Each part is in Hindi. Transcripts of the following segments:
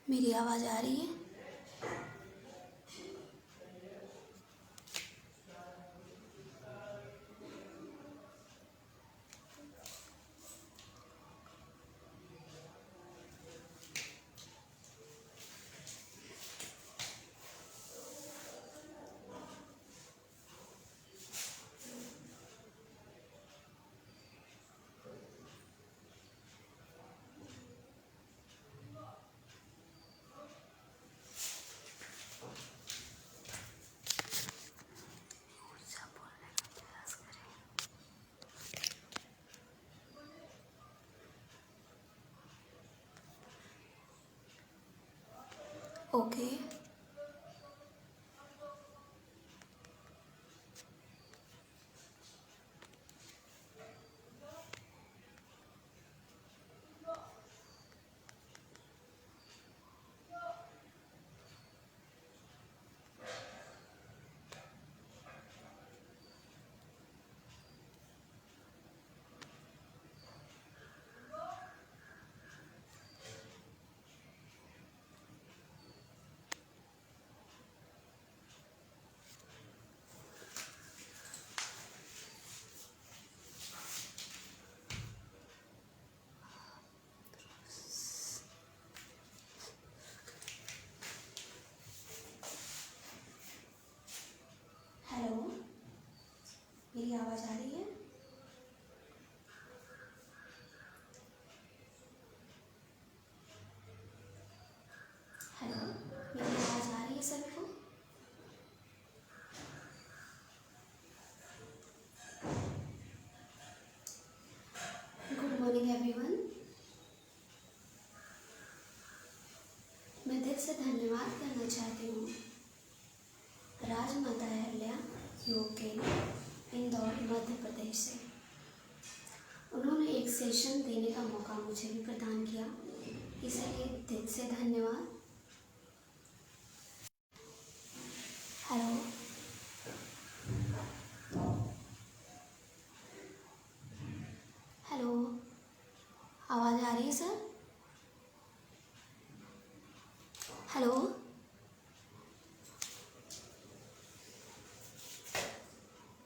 मेरी आवाज़ आ रही है? ओके। हेलो, मेरी आवाज़ आ रही है? हेलो, मेरी आवाज़ आ रही है सभी को? Good morning everyone. मैं दिल से धन्यवाद करना चाहती हूँ राजमाता अहिल्या योग केंद्र इंदौर मध्य प्रदेश से। उन्होंने एक सेशन देने का मौका मुझे भी प्रदान किया, इसलिए दिल से धन्यवाद। हेलो, हेलो, आवाज़ आ रही है sir? Hello,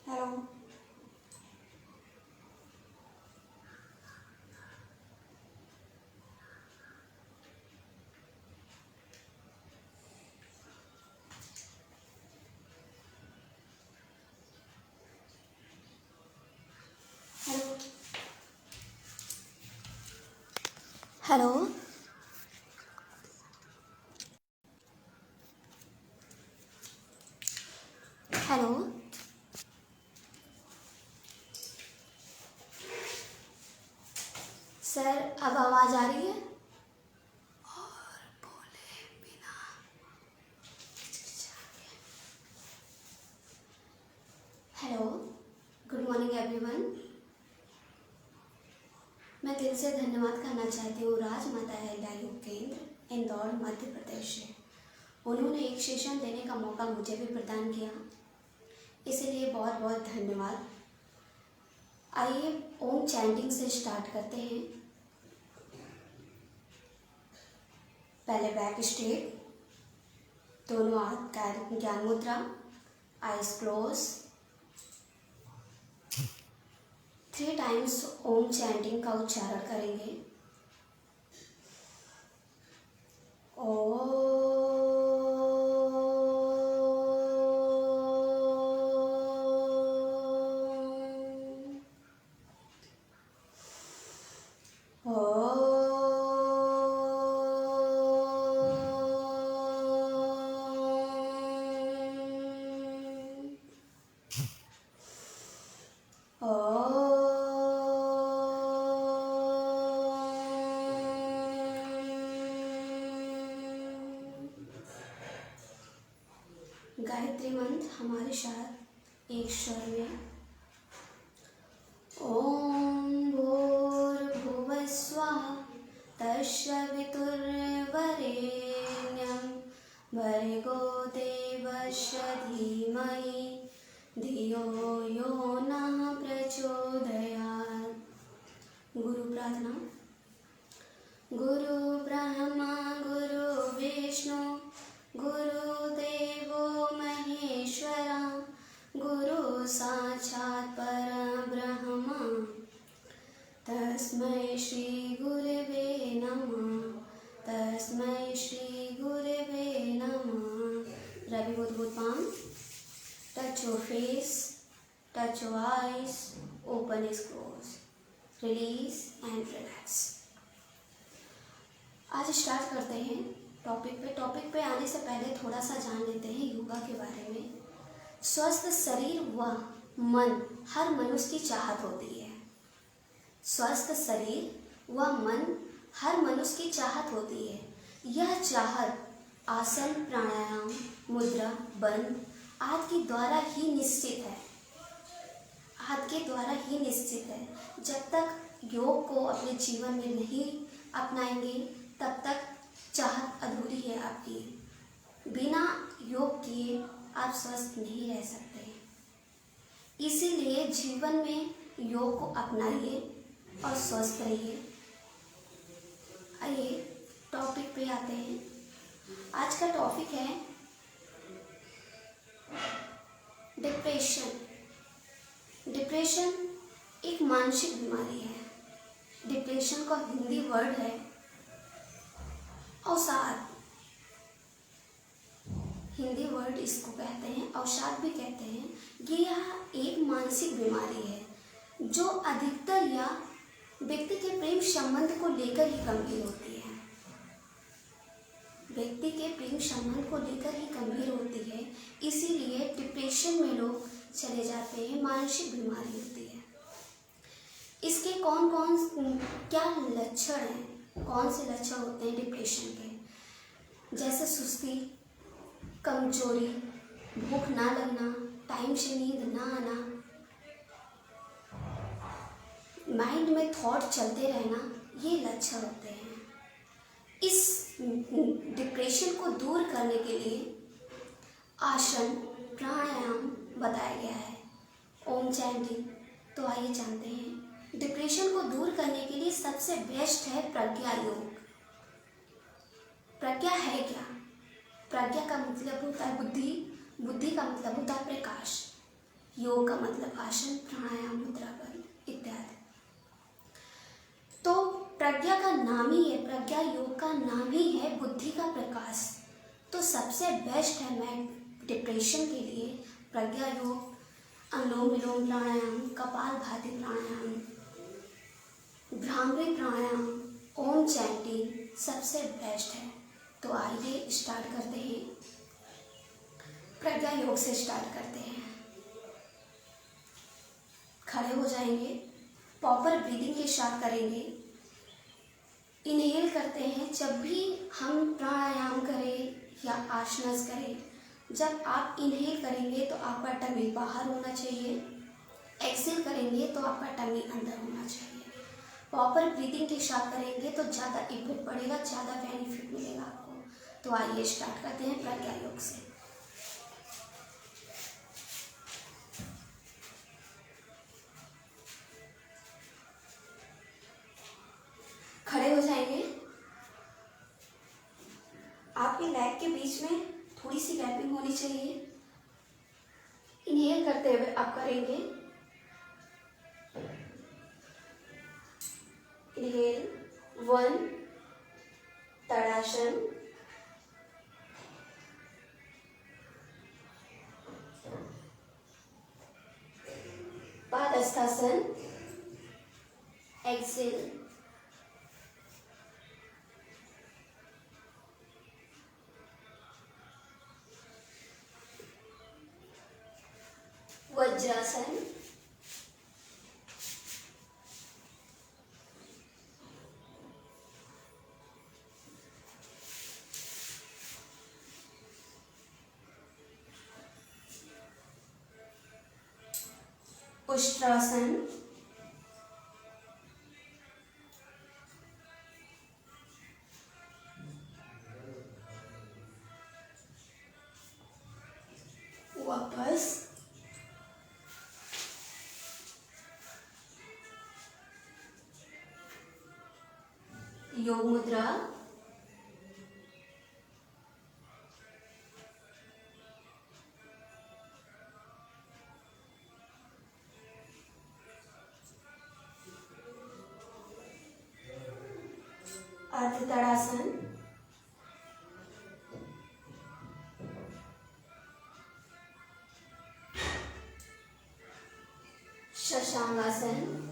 hello, hello, hello, hello, sir अब आवाज़ आ रही है? और बोले बिना हिचकिचाए। Hello, good morning everyone. मैं दिल से धन्यवाद करना चाहती हूँ राजमाता अहिल्या योग केंद्र इंदौर मध्य प्रदेश से। उन्होंने एक सेशन देने का मौका मुझे भी प्रदान किया, इसलिए बहुत बहुत धन्यवाद। आइए ओम चैंटिंग से स्टार्ट करते हैं। पहले बैक स्ट्रेट, दोनों हाथ ज्ञान मुद्रा, आइज क्लोज। 3 टाइम्स ओम चैंटिंग का उच्चारण करेंगे। ओ गायत्री मंत्र हमारे साथ एक स्वर में। ओम भूर्भुवः स्वः तस्य वितुर्वरेण्यं भर्गो देवस्य धीमहि धियो यो नः प्रचोदयात्। गुरु प्रार्थना। गुरु ब्रह्मा गुरु विष्णु गुरुदेवो महेश्वरा गुरु साक्षात् परब्रह्म तस्मै श्री गुरवे नमः। तस्मै श्री गुरवे नमः। Rubbing with good palm. Touch your face. Touch your eyes. Open is closed. Release and relax. आज स्टार्ट करते हैं टॉपिक पे आने से पहले थोड़ा सा जान लेते हैं योगा के बारे में। स्वस्थ शरीर व मन हर मनुष्य की चाहत होती है। स्वस्थ शरीर व मन हर मनुष्य की चाहत होती है। यह चाहत आसन प्राणायाम मुद्रा बंद आदि के द्वारा ही निश्चित है। जब तक योग को अपने जीवन में नहीं अपनाएंगे तब तक चाहत अधूरी है आपकी। बिना योग किए आप स्वस्थ नहीं रह सकते। इसीलिए जीवन में योग को अपनाइए और स्वस्थ रहिए। आइए टॉपिक पे आते हैं। आज का टॉपिक है डिप्रेशन। डिप्रेशन एक मानसिक बीमारी है। डिप्रेशन का हिंदी वर्ड है अवसाद। हिंदी वर्ड इसको कहते हैं, अवसाद भी कहते हैं। यह एक मानसिक बीमारी है जो अधिकतर या व्यक्ति के प्रेम संबंध को लेकर ही गंभीर होती है। व्यक्ति के प्रेम संबंध को लेकर ही गंभीर होती है। इसीलिए डिप्रेशन में लोग चले जाते हैं। मानसिक बीमारी होती है। इसके क्या लक्षण हैं? कौन से लक्षण होते हैं डिप्रेशन के? जैसे सुस्ती, कमजोरी, भूख ना लगना, टाइम से नींद ना आना, माइंड में थॉट चलते रहना, ये लक्षण होते हैं। इस डिप्रेशन को दूर करने के लिए आसन प्राणायाम बताया गया है, ओम चैंटिंग। तो आइए जानते हैं। डिप्रेशन को दूर करने के लिए सबसे बेस्ट है प्रज्ञा योग। प्रज्ञा है क्या? प्रज्ञा का मतलब होता है बुद्धि, बुद्धि का मतलब होता है प्रकाश, योग का मतलब आसन प्राणायाम मुद्रा बंद इत्यादि। तो प्रज्ञा का नाम ही है, प्रज्ञा योग का नाम ही है बुद्धि का प्रकाश। तो सबसे बेस्ट है मैं डिप्रेशन के लिए प्रज्ञा योग, अनुलोम विलोम प्राणायाम, कपालभाति प्राणायाम, भ्रामरी प्राणायाम, ओम चैंटिंग सबसे बेस्ट है। तो आइए स्टार्ट करते हैं। प्रज्ञा योग से स्टार्ट करते हैं। खड़े हो जाएंगे, प्रॉपर ब्रीदिंग के साथ करेंगे। इनहेल करते हैं जब भी हम प्राणायाम करें या आसनस करें। जब आप इनहेल करेंगे तो आपका टमी बाहर होना चाहिए, एक्सेल करेंगे तो आपका टमी अंदर होना चाहिए। प्रॉपर ब्रीदिंग के साथ करेंगे तो ज़्यादा इफेक्ट पड़ेगा, ज़्यादा बेनिफिट मिलेगा आपको। तो आइए स्टार्ट करते हैं प्रज्ञा योग से। खड़े हो जाएंगे। आपके लेग के बीच में थोड़ी सी गैपिंग होनी चाहिए। इनहेल करते हुए आप करेंगे इनहेल 1 तड़ासन, पादहस्तासन, एक्सेल, वज्रासन, उष्ट्रासन, वापस योग मुद्रा, अर्ध ताड़ासन, शशांगासन,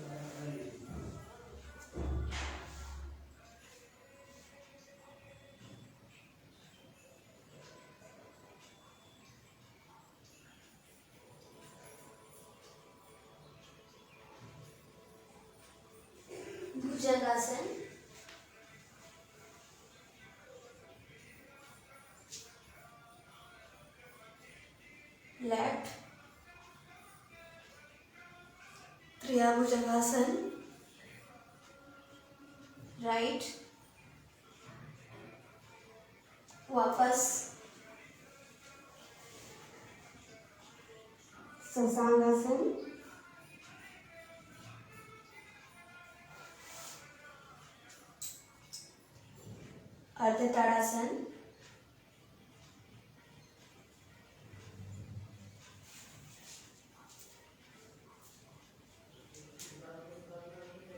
भुजंगासन, लेफ्ट, त्रिभुजंगासन, राइट, वापस शशांगासन, अर्ध ताड़ासन,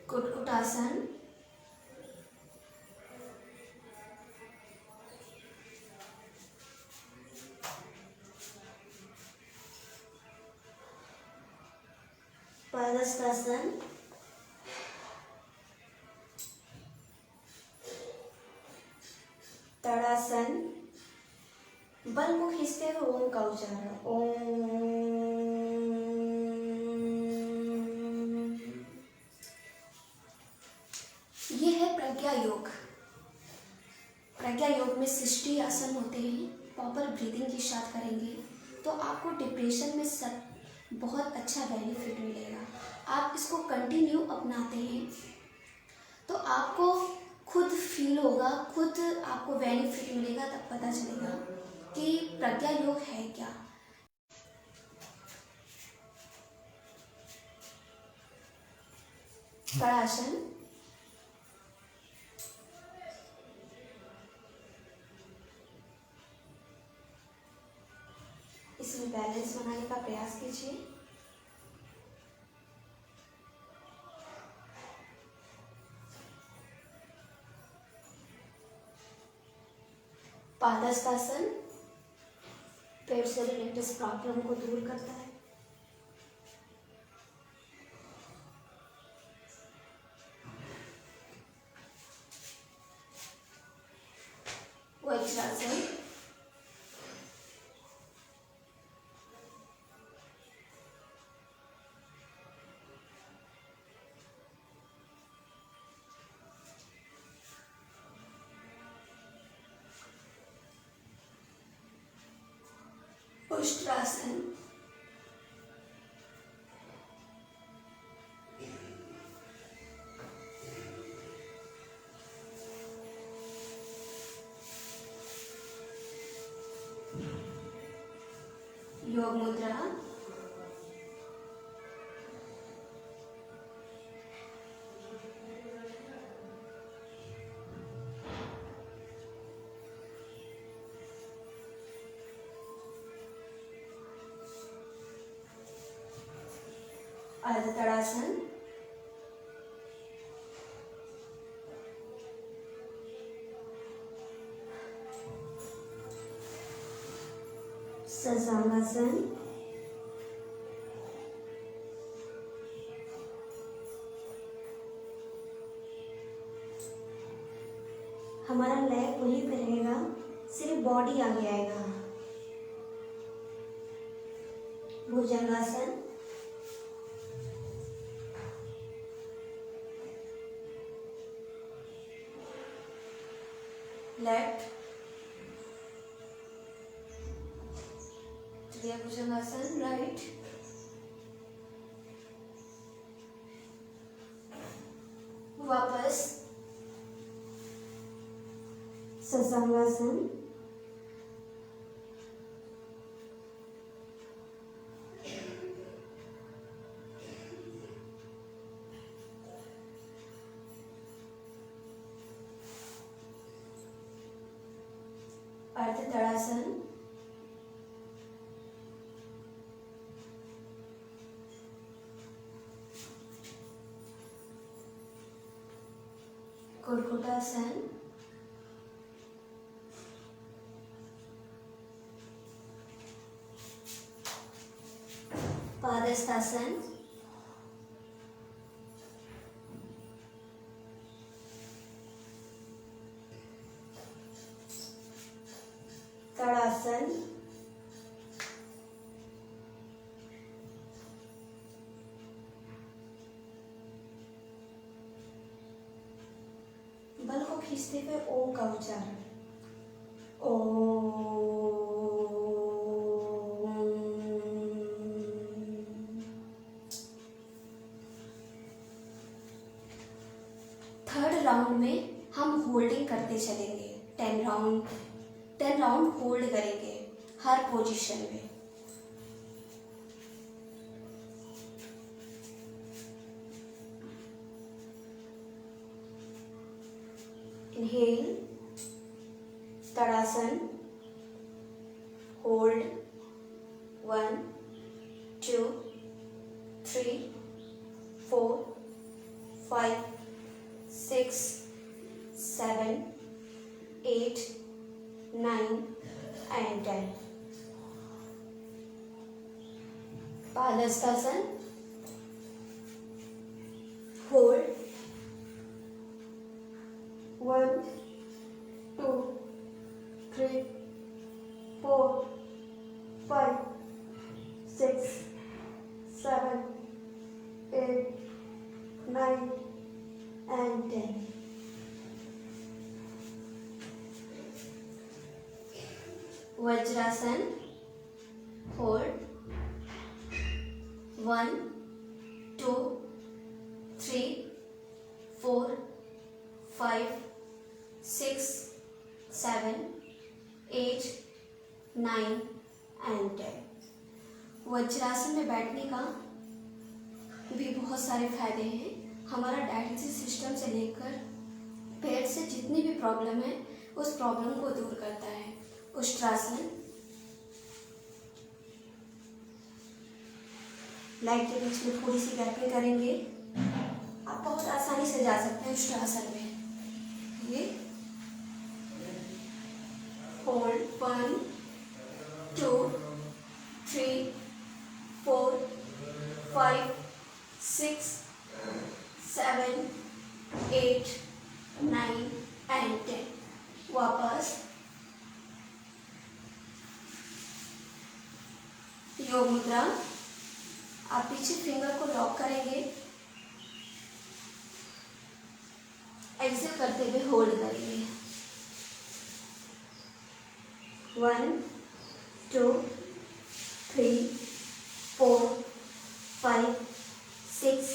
कुटकुटासन, पादहस्तासन, ताड़ासन। बल को खींचते हुए ओम का उच्चारण, ओम। ये है प्रज्ञा योग। प्रज्ञा योग में 60 आसन होते हैं। प्रॉपर ब्रीदिंग के साथ करेंगे तो आपको डिप्रेशन में सब बहुत अच्छा बेनिफिट मिलेगा। आप इसको कंटिन्यू अपनाते हैं तो आपको खुद फील होगा, खुद आपको बेनिफिट मिलेगा, तब पता चलेगा कि प्रज्ञा योग है क्या। कड़ासन, इसमें बैलेंस बनाने का प्रयास कीजिए। पादहस्तासन पेट से रिलेटेड प्रॉब्लम को दूर करता है। वज्रासन, उष्ट्रासन, योग मुद्रा, अर्ध ताड़ासन, शशांगासन, हमारा लेग वहीं पे रहेगा, सिर्फ बॉडी आगे आएगा। भुजंगासन, लेफ्ट, त्रिभुजंगासन, राइट, वापस शशांगासन, अर्ध तड़ासन, कुक्कुटासन, पादहस्तासन, तड़ासन, बल को खींचते हुए ओम का उच्चारण, ओम। थर्ड राउंड में हम होल्डिंग करते चलेंगे। 10 राउंड होल्ड करेंगे हर पोजीशन में। Inhale, tadasana, hold 1 2 3 4 5 6 7 8 9 and 10। Padahastasana, hold 1 2 3 4 5 6 7 8 9 and 10। Vajrasana, hold 1 2 3 4 5 6 7 8 9 and 10। Vajrasana में बैठने का भी बहुत सारे फायदे हैं। हमारा डाइजेस्टिव सिस्टम से लेकर पेट से जितनी भी प्रॉब्लम है उस प्रॉब्लम को दूर करता है। उष्ट्रासन, लाइट के बीच में थोड़ी सी गैपिंग करेंगे। आप बहुत आसानी से जा सकते हैं उष्ट्रासन में। ये होल्ड 1 2 3 4 5 6 7 8 9 and 10। वापस योग मुद्रा। आप पीछे फिंगर को लॉक करेंगे, एक्सेल करते हुए होल्ड करेंगे। 1 2 3 4 5 6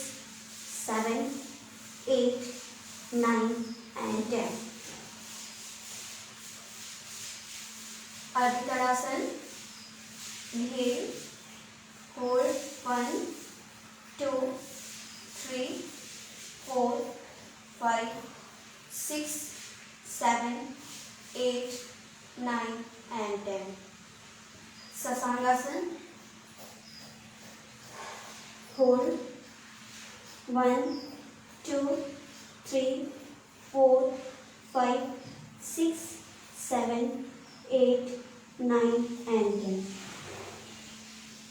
7 8 9 and 10। अर्ध Tadasana, inhale, hold 1 2 3 4 5 6 7 8 9 and 10। ससांगासन, hold 1 2 3 4 5 6 7 8 9 and 10।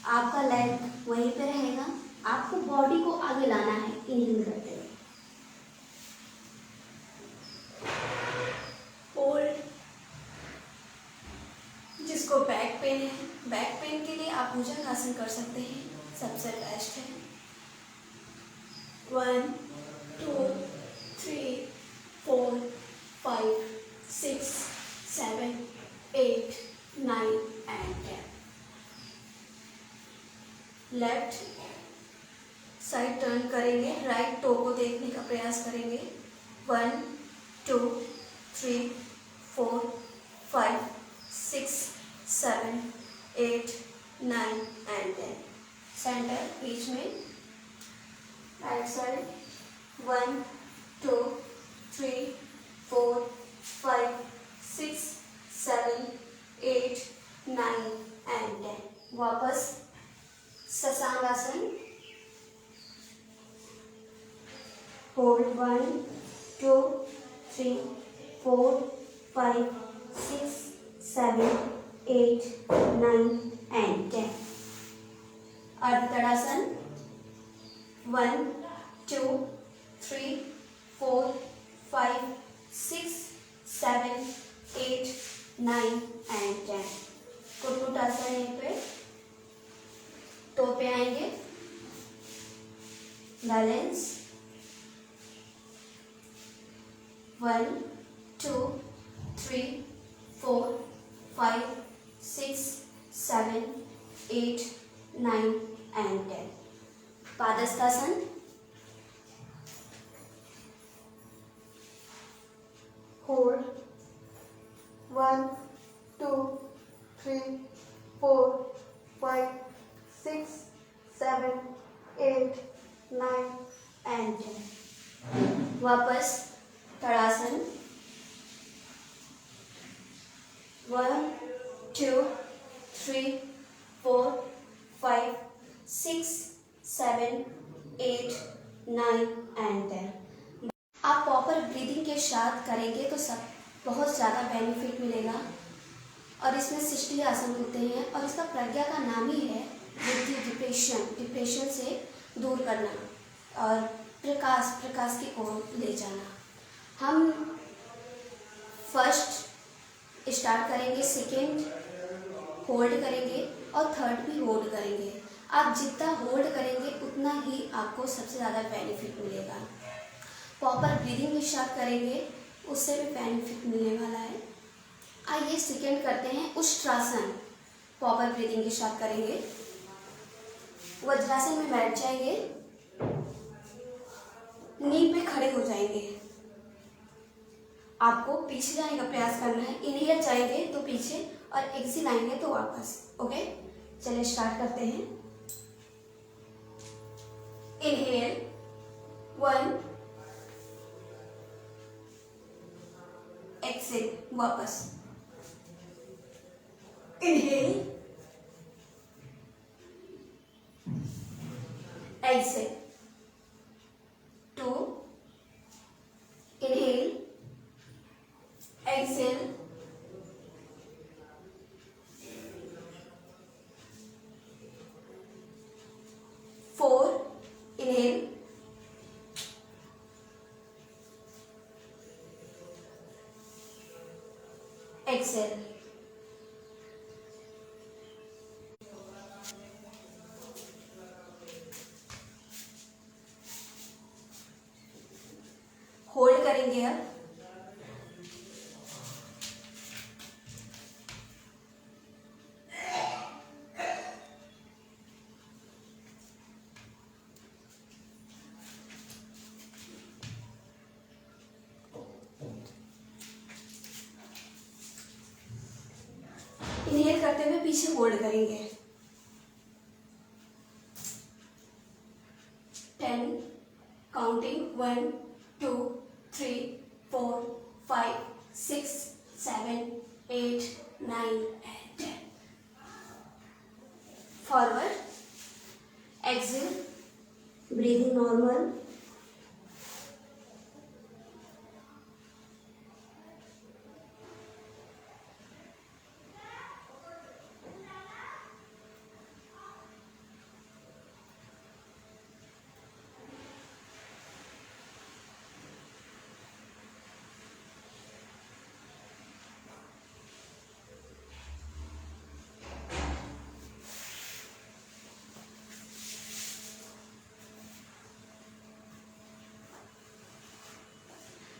आपका लेग वहीं पे रहेगा, आपको बॉडी को आगे लाना है इनहेल करते हुए। होल्ड। जिसको बैक पेन है, बैक पेन के लिए आप भुजंगासन कर सकते हैं, सबसे बेस्ट है। 1 2 3 4 5 6 7 8 9 and 10। लेफ्ट साइड टर्न करेंगे, राइट टो को देखने का प्रयास करेंगे। 1 2 3 4 5 6 7 8 9 and 10। सेंटर बीच में, राइट साइड 1 2 3 4 5 6 7 8, 9 and 10. वापस शशांक आसन. Hold 1, 2, 3, 4, 5, 6, 7, 8, 9 and 10. अर्ध तड़ासन. 1, 2, 3, 4, 5, 6, 7, 8, 9 and 10. कुटकुटासन यहीं पे टो पे आएंगे. बैलेंस. 1, 2, 3, 4, 5, 6, 7, 8, 9 and 10. पादस्तासन. Hold 1, 2, 3, 4, 5, 6, 7, 8, 9 and 10. वापस तड़ासन. 1, 2, 3, 4, 5, 6, 7, 8, 9 and 10. आप प्रॉपर ब्रीदिंग के साथ करेंगे तो सब बहुत ज़्यादा बेनिफिट मिलेगा. और इसमें 60 आसन होते हैं और इसका प्रज्ञा का नाम ही है बुद्धि, डिप्रेशन से दूर करना और प्रकाश की ओर ले जाना. हम फर्स्ट स्टार्ट करेंगे, सेकेंड होल्ड करेंगे और थर्ड भी होल्ड करेंगे. आप जितना होल्ड करेंगे उतना ही आपको सबसे ज़्यादा बेनिफिट मिलेगा. प्रॉपर ब्रीदिंग के साथ करेंगे उससे भी बेनिफिट मिलने वाला है. आइए सेकेंड करते हैं उष्ट्रासन. प्रॉपर ब्रीदिंग के साथ करेंगे. वज्रासन में बैठ जाएंगे, नी पे खड़े हो जाएंगे. आपको पीछे जाने का प्रयास करना है. इनहेल जाएंगे तो पीछे और एक्सेल आएंगे तो वापस. ओके, चलिए स्टार्ट करते हैं. इनहेल 1, एक्सेल वापस. Inhale, exhale. 2, inhale, exhale. 4, inhale, exhale. Hold करेंगे अब. इनहेल करते हुए पीछे होल्ड करेंगे. 10 counting 1, 2, 3, 4, 5, 6, 7, 8, 9 and 10. Forward. Exhale. Breathing normal.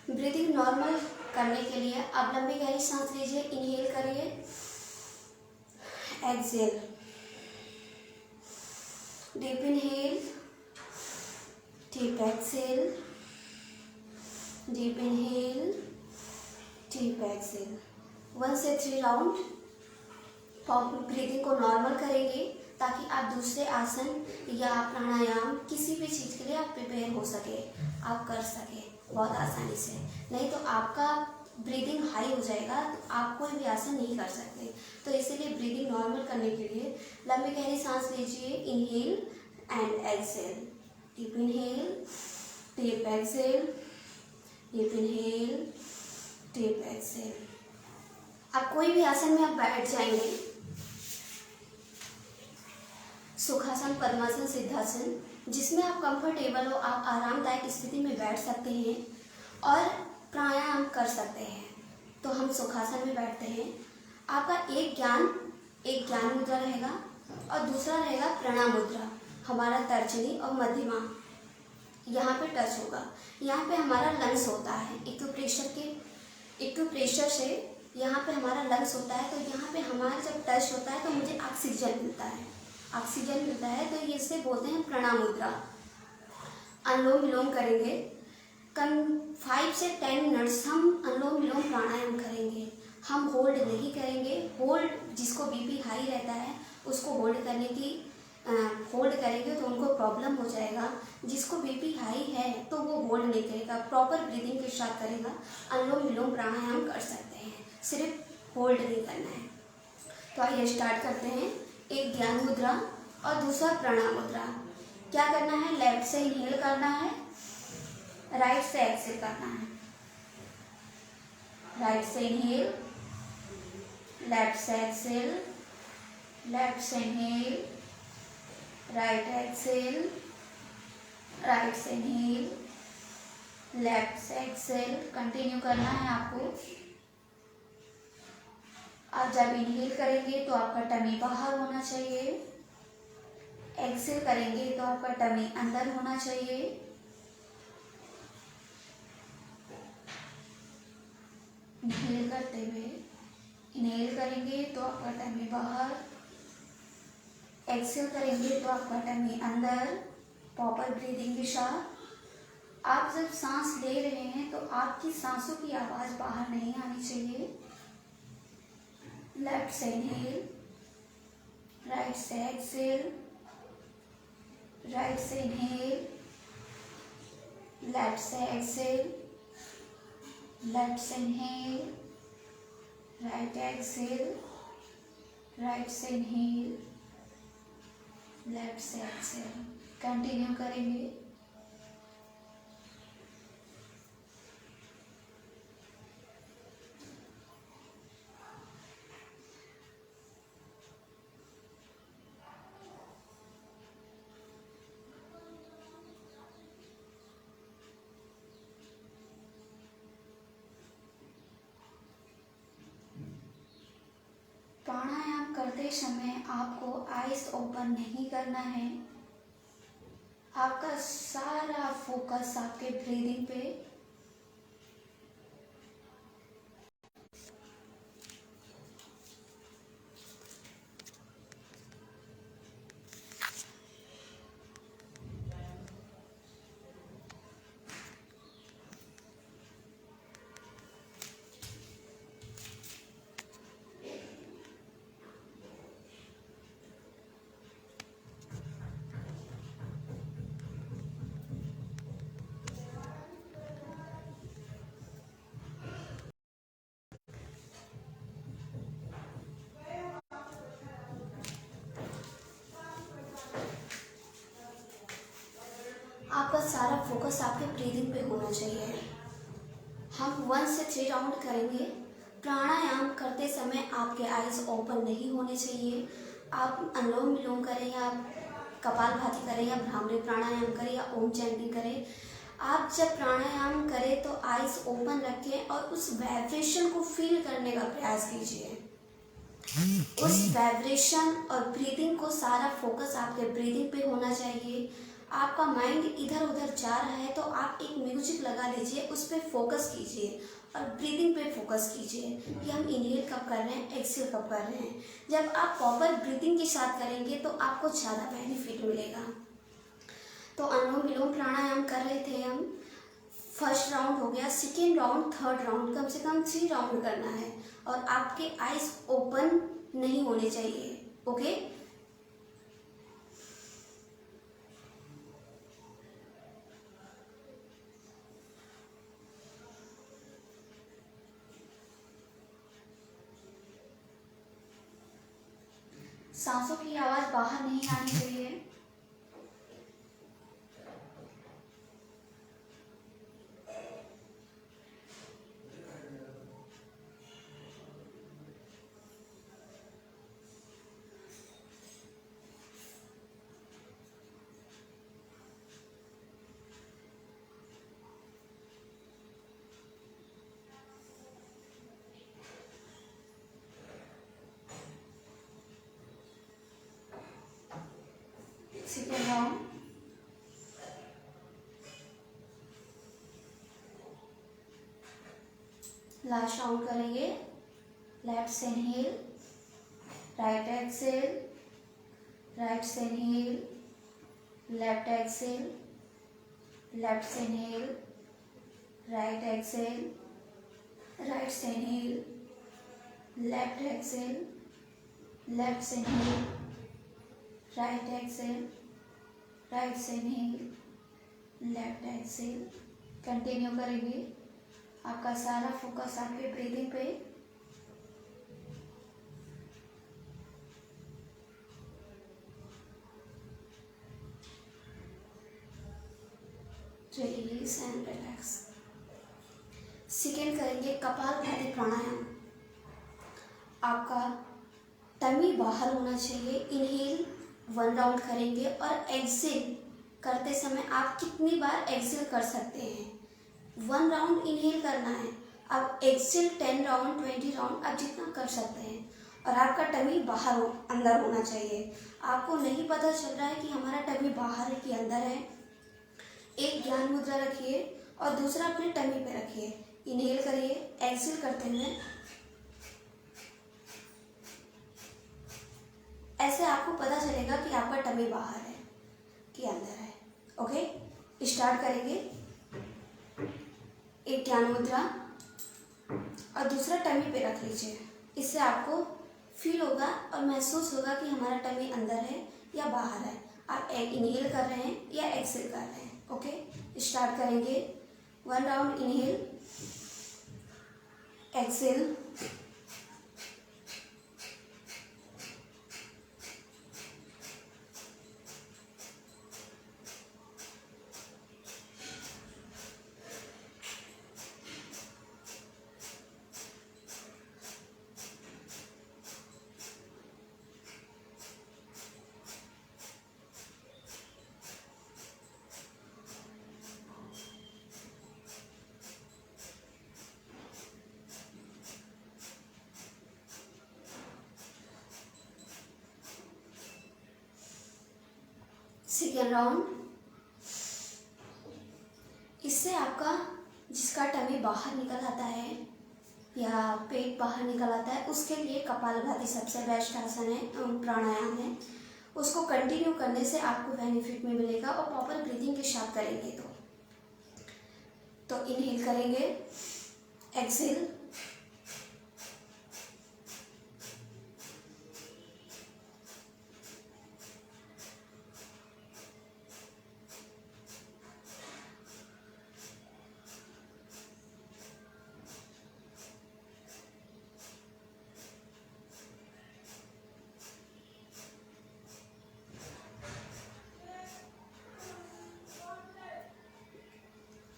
Breathing normal करने के लिए आप लंबी गहरी सांस लीजिए. इनहेल करिए, exhale. Deep inhale, deep exhale, deep inhale, deep exhale. 1 से 3 राउंड ब्रीदिंग को नॉर्मल करेंगे ताकि आप दूसरे आसन या प्राणायाम किसी भी चीज़ के लिए आप प्रिपेयर हो सके, आप कर सके बहुत आसानी से. नहीं तो आपका ब्रीदिंग हाई हो जाएगा तो आप कोई भी आसन नहीं कर सकते। तो इसीलिए ब्रीदिंग नॉर्मल करने के लिए लंबी गहरी सांस लीजिए, inhale and exhale, deep inhale, deep exhale, deep inhale, deep exhale. अब कोई भी आसन में आप बैठ जाएंगे, सुखासन, पद्मासन, सिद्धासन, जिसमें आप कंफर्टेबल हो, आप आरामदायक स्थिति में बैठ सकते हैं और प्राणायाम कर सकते हैं। तो हम सुखासन में बैठते हैं। आपका एक ज्ञान मुद्रा रहेगा और दूसरा रहेगा प्रणाम मुद्रा। हमारा तर्जनी और मध्यमा यहाँ पे टच होगा। यहाँ पे हमारा लंग्स होता है, एक्यूप्रेशर से यहाँ पे हमारा लंग्स होता है। तो यहाँ पे हमारा जब टच होता है तो मुझे ऑक्सीजन मिलता है। तो ये इसे बोलते हैं प्रणाम मुद्रा। अनुलोम विलोम करेंगे। 5 से 10 मिनट्स हम अनुलोम विलोम प्राणायाम करेंगे। हम होल्ड नहीं करेंगे। होल्ड, जिसको बीपी हाई रहता है उसको होल्ड करेंगे तो उनको प्रॉब्लम हो जाएगा। जिसको बीपी हाई है तो वो होल्ड नहीं करेगा, प्रॉपर ब्रीदिंग के साथ करेगा। अनुलोम विलोम प्राणायाम कर सकते हैं, सिर्फ होल्ड नहीं करना है। तो आइए स्टार्ट करते हैं। एक ज्ञान मुद्रा और दूसरा प्रणाम मुद्रा। क्या करना है? लेफ्ट से इनहेल करना है, राइट से एक्सेल करना है। राइट से इनहेल, लेफ्ट से एक्सेल, लेफ्ट से इनहेल, राइट एक्सेल, राइट से इनहेल, लेफ्ट से एक्सेल। कंटिन्यू करना है आपको। आप जब इनहेल करेंगे तो आपका टमी बाहर होना चाहिए, एक्सेल करेंगे तो आपका टमी अंदर होना चाहिए। इनहेल करते हुए इनहेल करेंगे तो आपका टमी बाहर, एक्सेल करेंगे तो आपका टमी अंदर। प्रॉपर ब्रीदिंग के साथ आप जब सांस ले रहे हैं तो आपकी सांसों की आवाज बाहर नहीं आनी चाहिए। लेफ्ट से इनहेल, राइट से एक्सेल, राइट से इनहेल, लेफ्ट से एक्सेल, लेफ्ट से इनहेल, राइट एक्सेल, राइट से इनहेल, लेफ्ट से एक्सेल। कंटिन्यू करेंगे। प्राणायाम करते समय आपको आइज ओपन नहीं करना है। आपका सारा फोकस आपके ब्रीदिंग पे। आपका सारा फोकस आपके ब्रीदिंग पे होना चाहिए। हम 1 से 3 राउंड करेंगे। प्राणायाम करते समय आपके आइज ओपन नहीं होने चाहिए। आप अनुलोम विलोम करें या कपालभाति करें या भ्रामरी प्राणायाम करें या ओम चैंटिंग करें, आप जब प्राणायाम करें तो आइज ओपन रखें और उस वाइब्रेशन को फील करने का प्रयास कीजिए। उस वाइब्रेशन और ब्रीदिंग को, सारा फोकस आपके ब्रीदिंग पे होना चाहिए। आपका माइंड इधर उधर जा रहा है तो आप एक म्यूजिक लगा लीजिए, उस पर फोकस कीजिए और ब्रीदिंग पे फोकस कीजिए कि हम इनहेल कब कर रहे हैं, एक्सेल कब कर रहे हैं। जब आप प्रॉपर ब्रीदिंग के साथ करेंगे तो आपको ज़्यादा बेनिफिट मिलेगा। तो अनुलोम विलोम प्राणायाम कर रहे थे हम। फर्स्ट राउंड हो गया, सेकेंड राउंड, थर्ड राउंड, कम से कम 3 राउंड करना है और आपके आइज ओपन नहीं होने चाहिए। ओके, सांसों की आवाज़ बाहर नहीं आनी चाहिए। Second round. लास्ट राउंड करेंगे। लेफ्ट से इनहेल, राइट एक्सेल, राइट से इनहेल, लेफ्ट एक्सेल, लेफ्ट से इनहेल, राइट एक्सेल, राइट से इनहेल, लेफ्ट एक्सेल, लेफ्ट से इनहेल, राइट एक्सेल, राइट से इनहेल, लेफ्ट एक्सेल। कंटिन्यू करेंगे। आपका सारा फोकस आपके ब्रीदिंग पे। Release and relax. सेकेंड करेंगे कपालभाति प्राणायाम। आपका टमी बाहर होना चाहिए। इनहेल 1 राउंड करेंगे और एक्सेल करते समय आप कितनी बार एक्सेल कर सकते हैं। 1 राउंड इनहेल करना है, अब एक्सेल 10 राउंड 20 राउंड आप जितना कर सकते हैं। और आपका टमी बाहर अंदर होना चाहिए। आपको नहीं पता चल रहा है कि हमारा टमी बाहर है कि अंदर है। एक ज्ञान मुद्रा रखिए और दूसरा अपने टमी पे रखिए। इनहेल करिए, एक्सेल करते हुए ऐसे आपको पता चलेगा कि आपका टमी बाहर है कि अंदर है। ओके, स्टार्ट करेंगे। एक ज्ञान मुद्रा और दूसरा टमी पे रख लीजिए। इससे आपको फील होगा और महसूस होगा कि हमारा टमी अंदर है या बाहर है। आप इनहेल कर रहे हैं या एक्सेल कर रहे हैं। ओके, स्टार्ट करेंगे। 1 round inhale, exhale, second round. इससे आपका जिसका टमी बाहर निकल आता है या पेट बाहर निकल आता है उसके लिए कपालभाति सबसे बेस्ट आसन है, प्राणायाम है। उसको कंटिन्यू करने से आपको बेनिफिट में मिलेगा और प्रॉपर ब्रीदिंग के साथ करेंगे तो इनहेल करेंगे, exhale,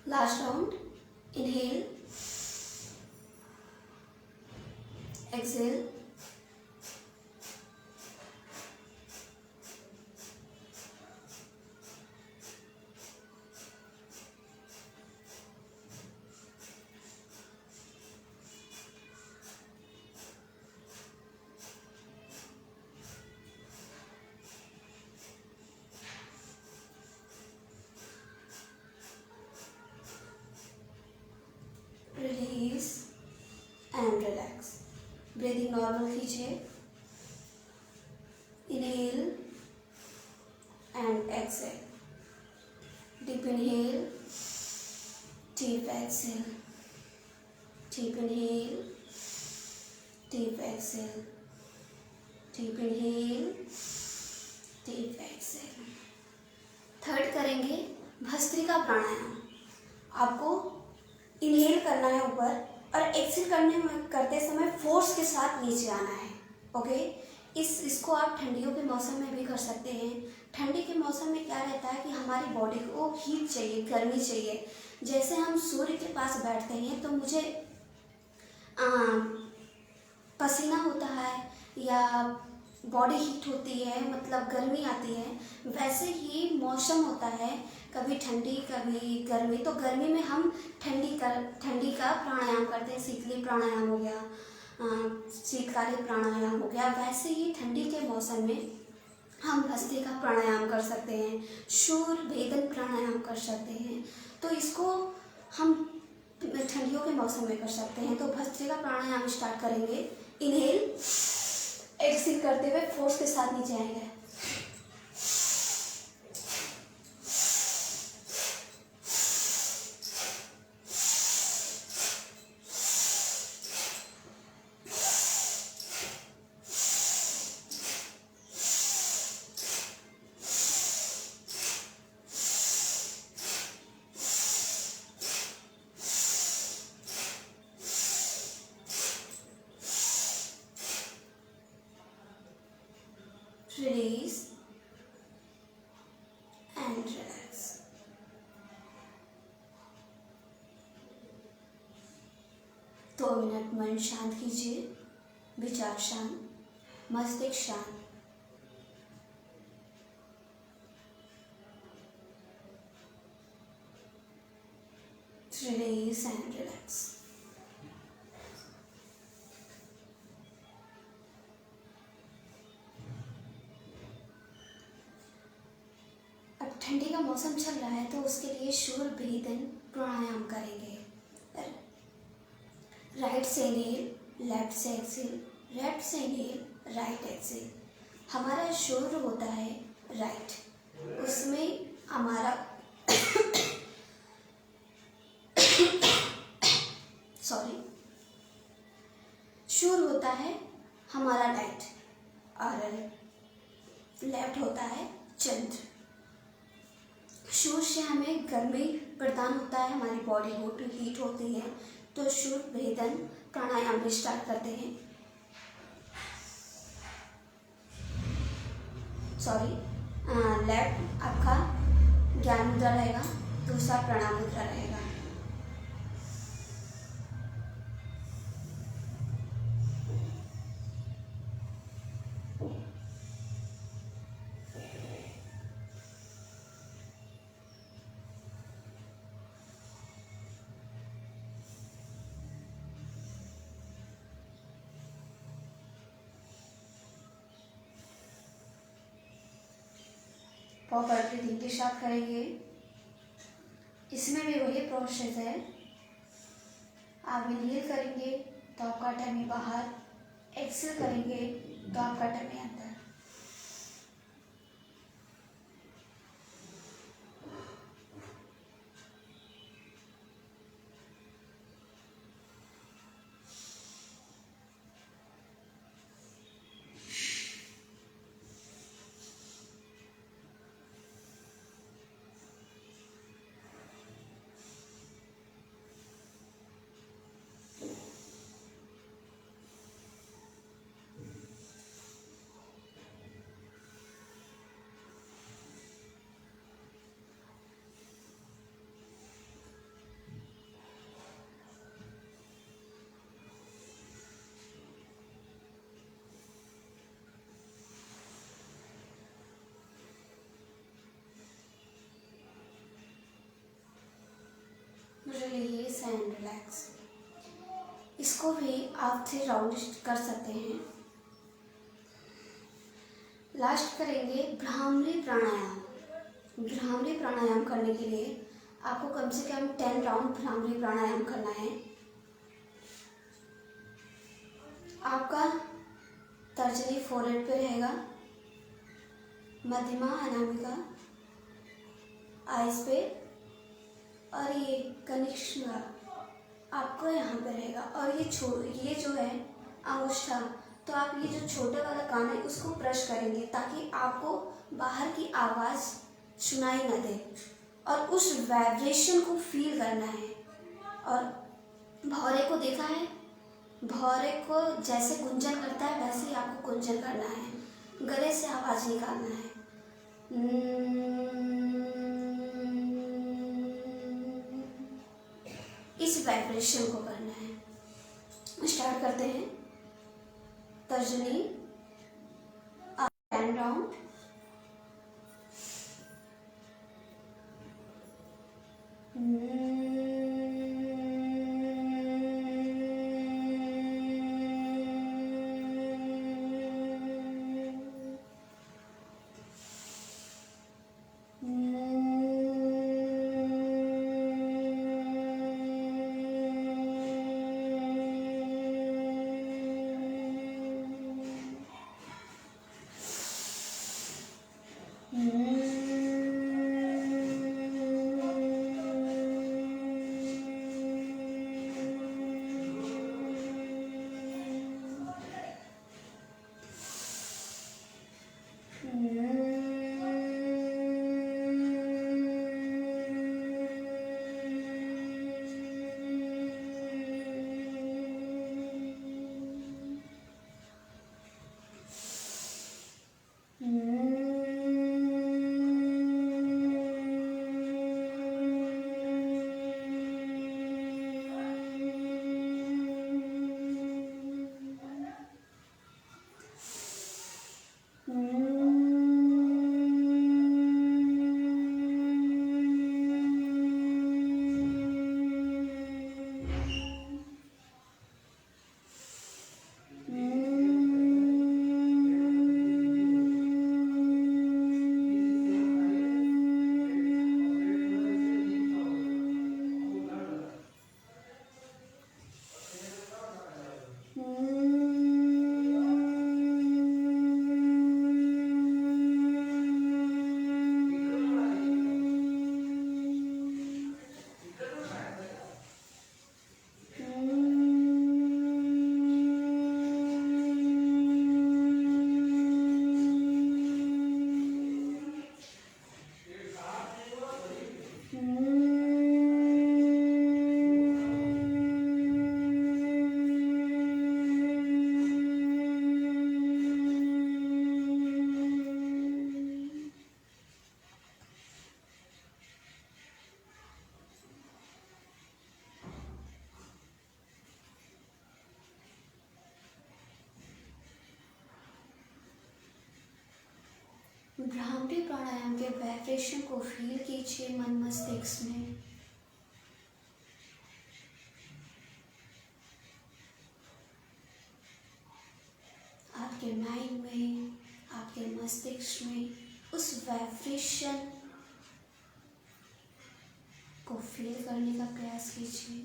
last round inhale, exhale, release and relax. Breathing normal कीजिए। Inhale and exhale, deep inhale, deep exhale, deep inhale, deep exhale, deep inhale, deep exhale. Third करेंगे भस्त्रिका प्राणायाम। आपको इनहेल करना है ऊपर और एक्सेल करते समय फोर्स के साथ नीचे आना है। ओके, इसको आप ठंडियों के मौसम में भी कर सकते हैं। ठंडी के मौसम में क्या रहता है कि हमारी बॉडी को हीट चाहिए, गर्मी चाहिए। जैसे हम सूर्य के पास बैठते हैं तो मुझे पसीना होता है या बॉडी हीट होती है, मतलब गर्मी आती है। वैसे ही मौसम होता है, कभी ठंडी कभी गर्मी। तो गर्मी में हम ठंडी का प्राणायाम करते हैं, शीतली प्राणायाम हो गया, शीतकालीन प्राणायाम हो गया। वैसे ही ठंडी के मौसम में हम भस्त्रिका प्राणायाम कर सकते हैं, शूर भेदन प्राणायाम कर सकते हैं। तो इसको हम ठंडियों के मौसम में कर सकते हैं। तो भस्त्रिका प्राणायाम स्टार्ट करेंगे। इनहेल, एक्सहेल करते हुए फोर्स के साथ नीचे आएंगे। Release and relax. दो मिनट मन शांत कीजिए, विचार शांत, मस्तिष्क शांत। Release and relax. ठंडी का मौसम चल रहा है तो उसके लिए शूर भेदन प्राणायाम करेंगे। राइट से इनहेल, लेफ्ट से एक्सहेल, लेफ्ट से इनहेल, राइट एक्सहेल। हमारा शूर होता है राइट, उसमें हमारा शूर होता है हमारा राइट और लेफ्ट होता है चंद्र। शूर से हमें गर्मी प्रदान होता है, हमारी बॉडी हीट होती है। तो शूर भेदन प्राणायाम भी स्टार्ट करते हैं। लेफ्ट आपका ज्ञान मुद्रा रहेगा, दूसरा प्रणाम मुद्रा रहेगा। प्रॉपर ब्रीथिंग के साथ करेंगे। इसमें भी वही प्रोसेस है। आप इनहेल करेंगे तो आपका टमी बाहर, एक्सहेल करेंगे तो आपका टमी अंदर। Release and relax. इसको भी आप 3 राउंड कर सकते हैं। लास्ट करेंगे भ्रामरी प्राणायाम। भ्रामरी प्राणायाम करने के लिए आपको कम से कम 10 राउंड भ्रामरी प्राणायाम करना है। आपका तर्जनी फोrehead पे रहेगा, मध्यमा अनामिका आइज पे, और ये कनिष्का आपको यहाँ पे रहेगा। और ये जो है अंगुष्ठा, तो आप ये जो छोटे वाला कान है उसको ब्रश करेंगे ताकि आपको बाहर की आवाज़ सुनाई न दे और उस वाइब्रेशन को फील करना है। और भौरे को देखा है, भौरे को जैसे गुंजन करता है वैसे ही आपको गुंजन करना है, गले से आवाज निकालना है। इस वाइब्रेशन को करना है। स्टार्ट करते हैं। तर्जनी, एंड राउंड, भ्रामरी प्राणायाम के वाइब्रेशन को फील कीजिए मन मस्तिष्क में। आपके माइंड में, आपके मस्तिष्क में उस वाइब्रेशन को फील करने का प्रयास कीजिए।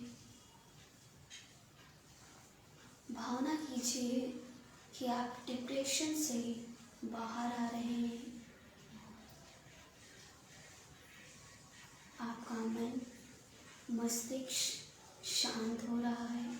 भावना कीजिए कि आप डिप्रेशन से बाहर आ रहे हैं। आपका मन मस्तिष्क शांत हो रहा है।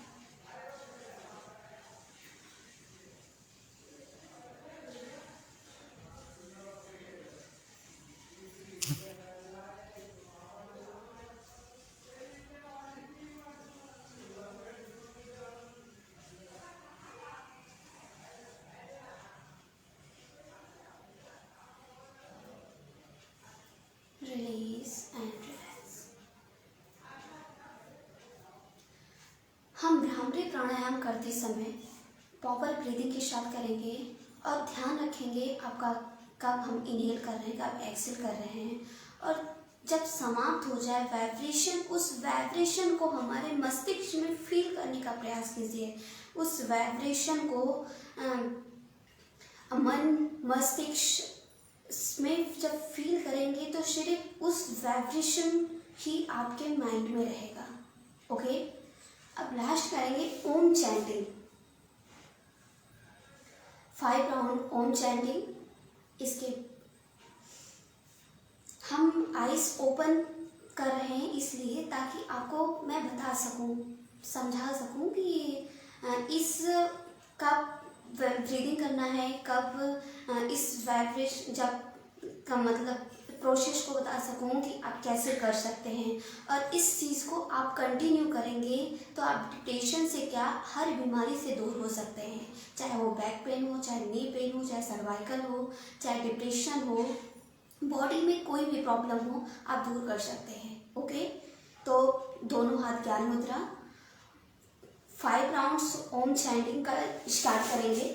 Release and relax. हम भ्रामरी प्राणायाम करते समय प्रॉपर ब्रीदिंग के साथ करेंगे और ध्यान रखेंगे आपका कब हम इनहेल कर रहे हैं, कब एक्सेल कर रहे हैं। और जब समाप्त हो जाए वाइब्रेशन, उस वाइब्रेशन को हमारे मस्तिष्क में फील करने का प्रयास कीजिए। उस वाइब्रेशन को मन मस्तिष्क में जब फील करेंगे तो सिर्फ उस वाइब्रेशन ही आपके माइंड में रहेगा। ओके, अब लास्ट करेंगे ओम चैंटिंग। 5 राउंड ओम चैंटिंग। इसके हम आइज ओपन कर रहे हैं इसलिए ताकि आपको मैं बता सकूं, समझा सकूं कि इस कब ब्रीदिंग करना है, कब इस वाइब्रेशन जब का मतलब प्रोसेस को बता सकूं कि आप कैसे कर सकते हैं। और इस चीज़ को आप कंटिन्यू करेंगे तो आप डिप्रेशन से क्या हर बीमारी से दूर हो सकते हैं, चाहे वो बैक पेन हो, चाहे नी पेन हो, चाहे सर्वाइकल हो, चाहे डिप्रेशन हो, बॉडी में कोई भी प्रॉब्लम हो, आप दूर कर सकते हैं। ओके, तो दोनों हाथ ज्ञान मुद्रा, 5 राउंड्स ओम चैंटिंग का स्टार्ट करेंगे।